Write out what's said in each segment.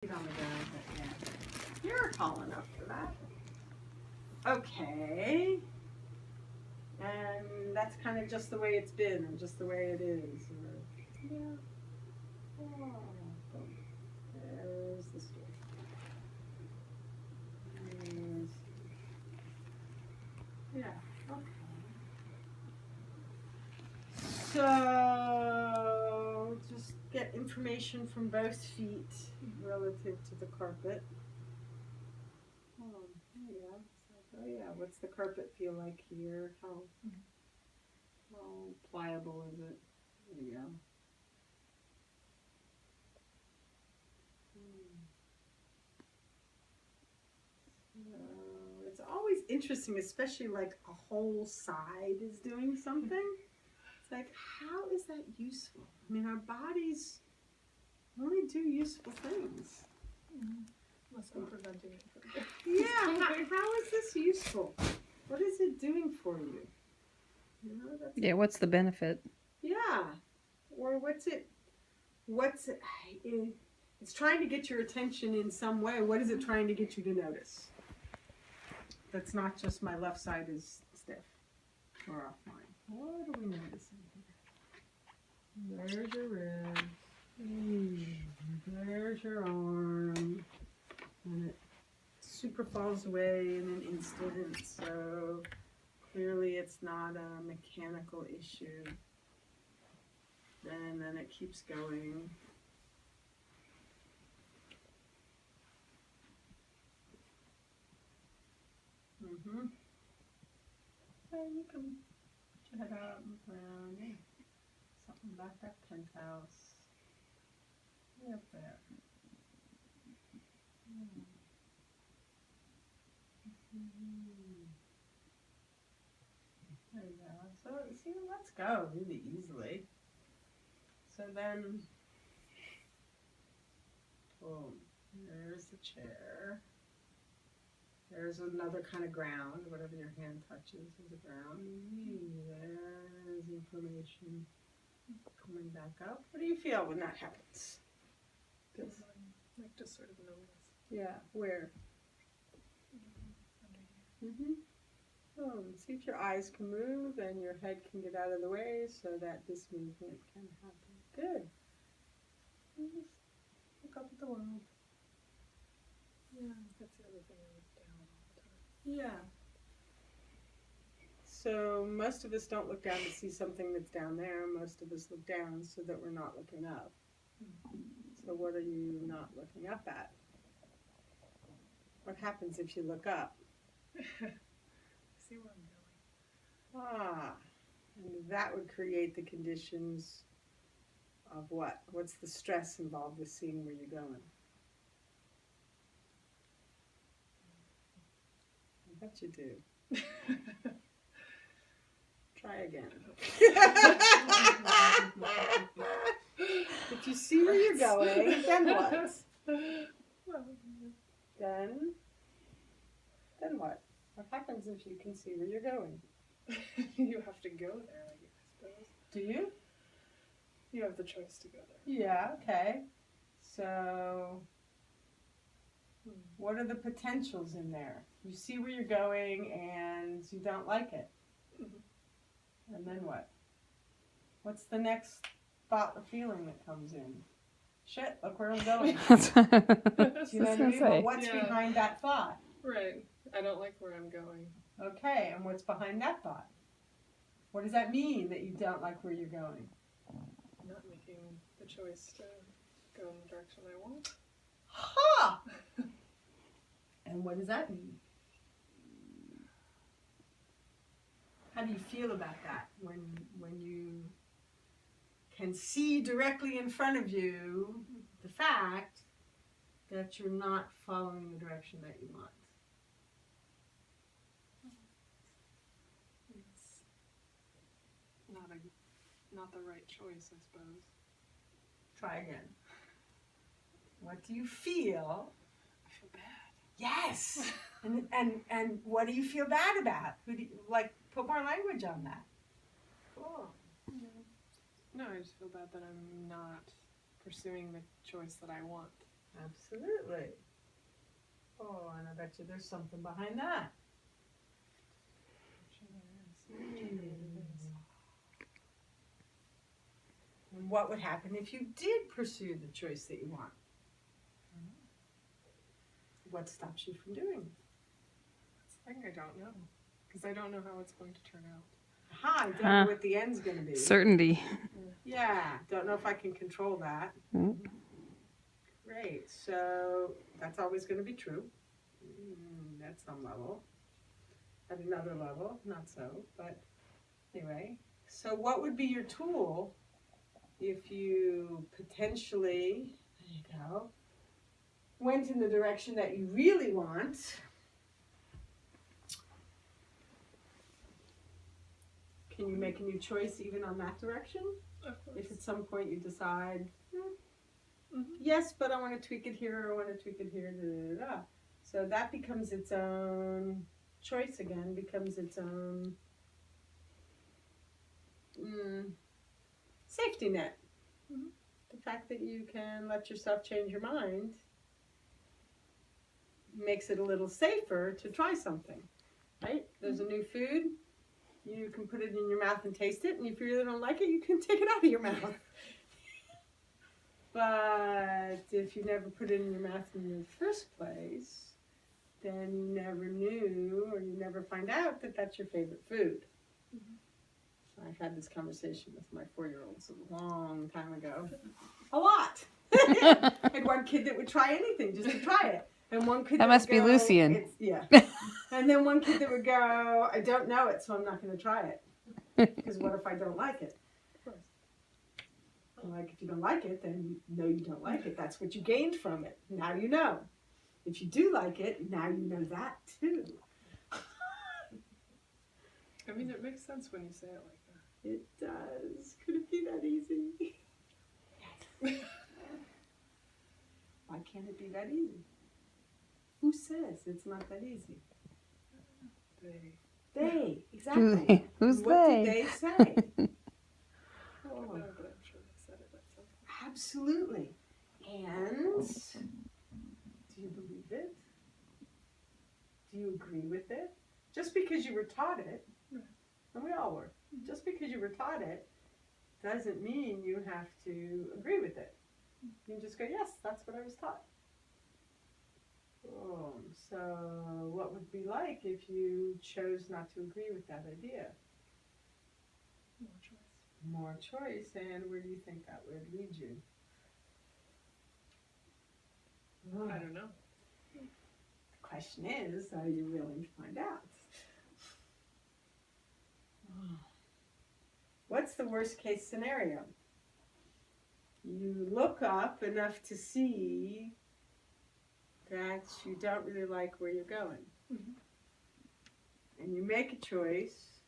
On the ground, but yeah. You're tall enough for that. Okay. And that's kind of just the way it's been, or just the way it is. Or, yeah. Oh, there's the story. Yeah. Okay. So just get information from both feet relative to the carpet. There you go. Oh yeah, what's the carpet feel like here? How pliable is it? There you go. So it's always interesting, especially like a whole side is doing something. It's like, how is that useful? I mean, our bodies only do useful things. Must be preventing it from Yeah, how is this useful? What is it doing for you? You know, yeah, what's the benefit? Yeah, or what's it, it's trying to get your attention in some way. What is it trying to get you to notice? That's not just my left side is stiff or offline. What are we noticing here? There's your ribs. There's your arm. And it super falls away in an instant, so clearly it's not a mechanical issue. Then it keeps going. And you can put your head out and look around. Yeah. Something back that penthouse. Way up there. There you go. So, see, let's go really easily. So then, boom, there's the chair. There's another kind of ground, whatever your hand touches is a ground. There's information coming back up. What do you feel when that happens? like just sort of numbness. Yeah, where? Under here. See if your eyes can move and your head can get out of the way so that this movement can happen. Good. And just look up at the world. Yeah, that's the other thing, I look down all the time. Yeah. So most of us don't look down to see something that's down there. Most of us look down so that we're not looking up. So what are you not looking up at? What happens if you look up? See where I'm going. And that would create the conditions of what? What's the stress involved with seeing where you're going? I bet you do. Try again. If you see where you're going, then what? Then what? What happens if you can see where you're going? You have to go there, I suppose. Do you? You have the choice to go there. Yeah, okay. So, what are the potentials in there? You see where you're going and you don't like it. And then what? What's the next thought or feeling that comes in? Shit, look where I'm going. Do you know what I mean? Well, what's behind that thought? Right. I don't like where I'm going. Okay, and what's behind that thought? What does that mean that you don't like where you're going? Not making the choice to go in the direction I want. Ha! And what does that mean? How do you feel about that when you can see directly in front of you the fact that you're not following the direction that you want? It's not the right choice, I suppose. Try again. What do you feel? I feel bad. Yes. and what do you feel bad about? Who do you, like, put more language on that. Cool. No, I just feel bad that I'm not pursuing the choice that I want. Absolutely. Oh, and I bet you there's something behind that. And what would happen if you did pursue the choice that you want? What stops you from doing it? That's the thing, I don't know. Because I don't know how it's going to turn out. Aha, I don't know what the end's going to be. Certainty. Yeah, don't know if I can control that. Great, so that's always going to be true. At some level. At another level, not so, but anyway. So what would be your tool if you potentially, there you go, went in the direction that you really want? Can you make a new choice even on that direction? Of course. If at some point you decide, yes, but I want to tweak it here, or I want to tweak it here, da, da, da. So that becomes its own choice again, becomes its own safety net. The fact that you can let yourself change your mind makes it a little safer to try something, right? There's a new food, you can put it in your mouth and taste it, and if you really don't like it, you can take it out of your mouth. But if you never put it in your mouth in the first place, then you never knew, or you never find out that that's your favorite food. I've had this conversation with my 4-year-olds a long time ago. A lot. I had one kid that would try anything just to try it. And one kid That must be would go, Lucian. Yeah. And then one kid that would go, I don't know it, so I'm not going to try it. Because what if I don't like it? I'm like, if you don't like it, then you know you don't like it. That's what you gained from it. Now you know. If you do like it, now you know that too. I mean, it makes sense when you say it like that. It does. Could it be that easy? Yes. Why can't it be that easy? Who says it's not that easy? They. Exactly. Who's what they? What did they say? I don't know, but I'm sure they said it at some point. Absolutely. And do you believe it? Do you agree with it? Just because you were taught it, and we all were, just because you were taught it doesn't mean you have to agree with it. You can just go, yes, that's what I was taught. So what would it be like if you chose not to agree with that idea? More choice. More choice, and where do you think that would lead you? I don't know. The question is, are you willing to find out? What's the worst case scenario? You look up enough to see that you don't really like where you're going. And you make a choice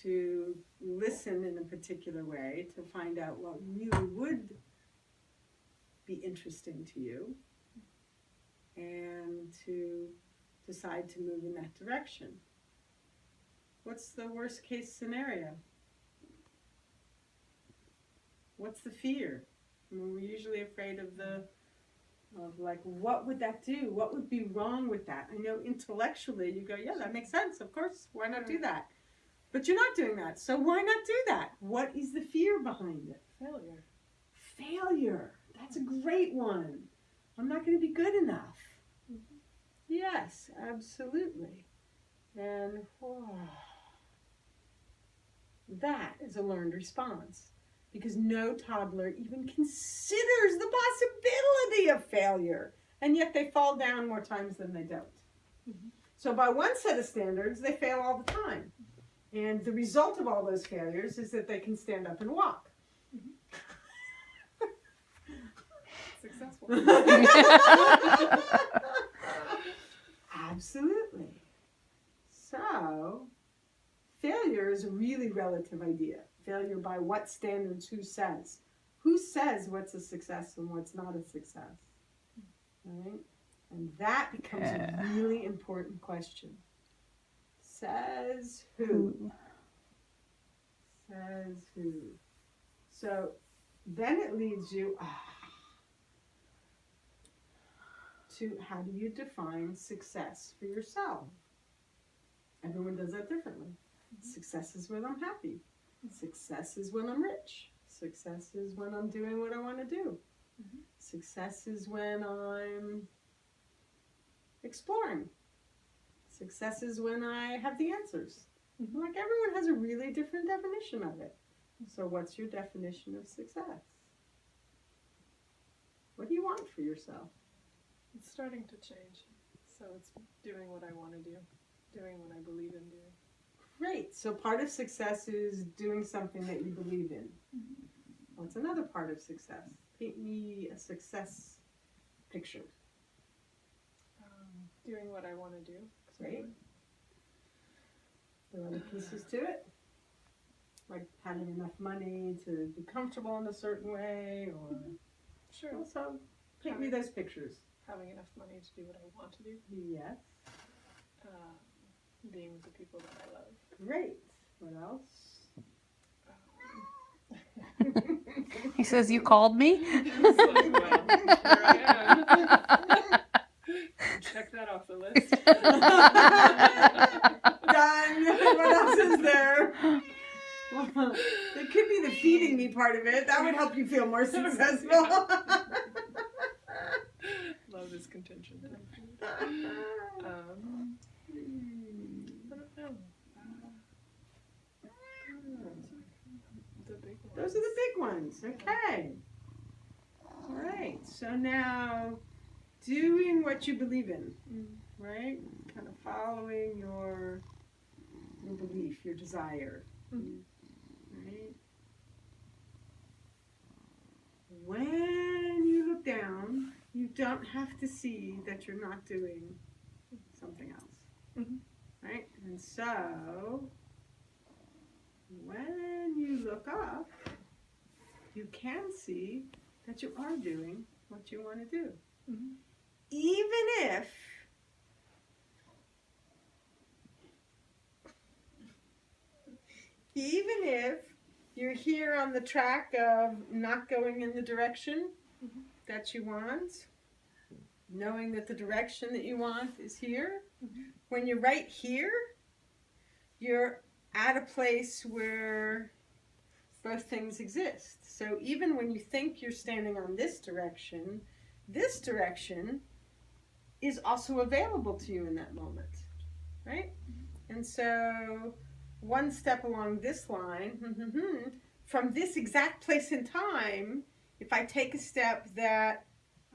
to listen in a particular way to find out what really would be interesting to you and to decide to move in that direction. What's the worst case scenario? What's the fear? I mean, we're usually afraid of like, what would that do? What would be wrong with that? I know intellectually you go, yeah, that makes sense. Of course, why not do that? But you're not doing that. So why not do that? What is the fear behind it? Failure. Failure. That's a great one. I'm not going to be good enough. Yes, absolutely. And that is a learned response. Because no toddler even considers the possibility of failure. And yet they fall down more times than they don't. So by one set of standards, they fail all the time. And the result of all those failures is that they can stand up and walk. Successful. Absolutely. So, failure is a really relative idea. Failure by what standards, who says? Who says what's a success and what's not a success? Right? And that becomes a really important question. Says who? Says who? So then it leads you, to how do you define success for yourself? Everyone does that differently. Success is when I'm happy. Success is when I'm rich. Success is when I'm doing what I want to do. Success is when I'm exploring. Success is when I have the answers. Like everyone has a really different definition of it. So what's your definition of success? What do you want for yourself? It's starting to change. So it's doing what I want to do, doing what I believe in doing. Great. So part of success is doing something that you believe in. What's another part of success? Paint me a success picture. Doing what I want to do. Great. There are other pieces to it? Like having enough money to be comfortable in a certain way, or Sure. so paint me those pictures. Having enough money to do what I want to do. Yes. Being with the people that I love. Great. What else? He says, "You called me?" It's like, well, here I am. Check that off the list. Done. What else is there? It could be the feeding me part of it. That would help you feel more successful. Love is contention. I don't know. The big ones. Those are the big ones. Okay. All right. So now, doing what you believe in, right? Kind of following your belief, your desire. Right? When you look down, you don't have to see that you're not doing something else. Right? And so, when you look up, you can see that you are doing what you want to do. Even if you're here on the track of not going in the direction that you want, knowing that the direction that you want is here, when you're right here, you're at a place where both things exist. So even when you think you're standing on this direction is also available to you in that moment, right? And so one step along this line, from this exact place in time, if I take a step that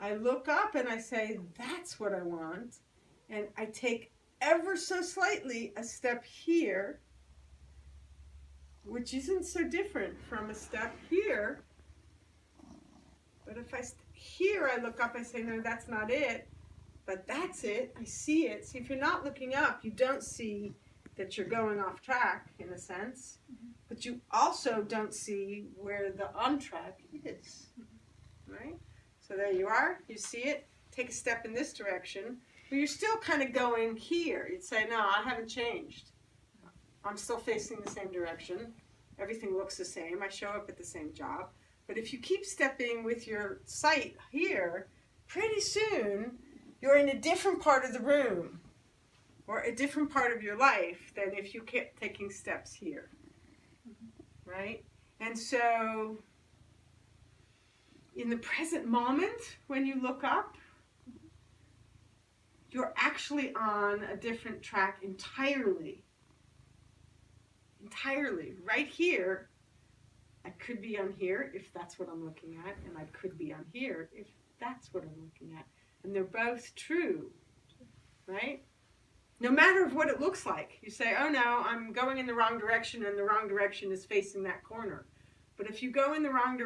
I look up and I say, that's what I want, and I take ever so slightly a step here, which isn't so different from a step here, but if here I look up, I say, no, that's not it, but that's it, I see it. See, if you're not looking up, you don't see that you're going off track, in a sense, but you also don't see where the on track is, right? So there you are, you see it, take a step in this direction, but you're still kind of going here. You'd say, no, I haven't changed. I'm still facing the same direction. Everything looks the same. I show up at the same job. But if you keep stepping with your sight here, pretty soon you're in a different part of the room or a different part of your life than if you kept taking steps here, right? And so in the present moment, when you look up, you're actually on a different track entirely. Entirely. Right here, I could be on here if that's what I'm looking at, and I could be on here if that's what I'm looking at. And they're both true, right? No matter what it looks like. You say, oh no, I'm going in the wrong direction, and the wrong direction is facing that corner. But if you go in the wrong direction,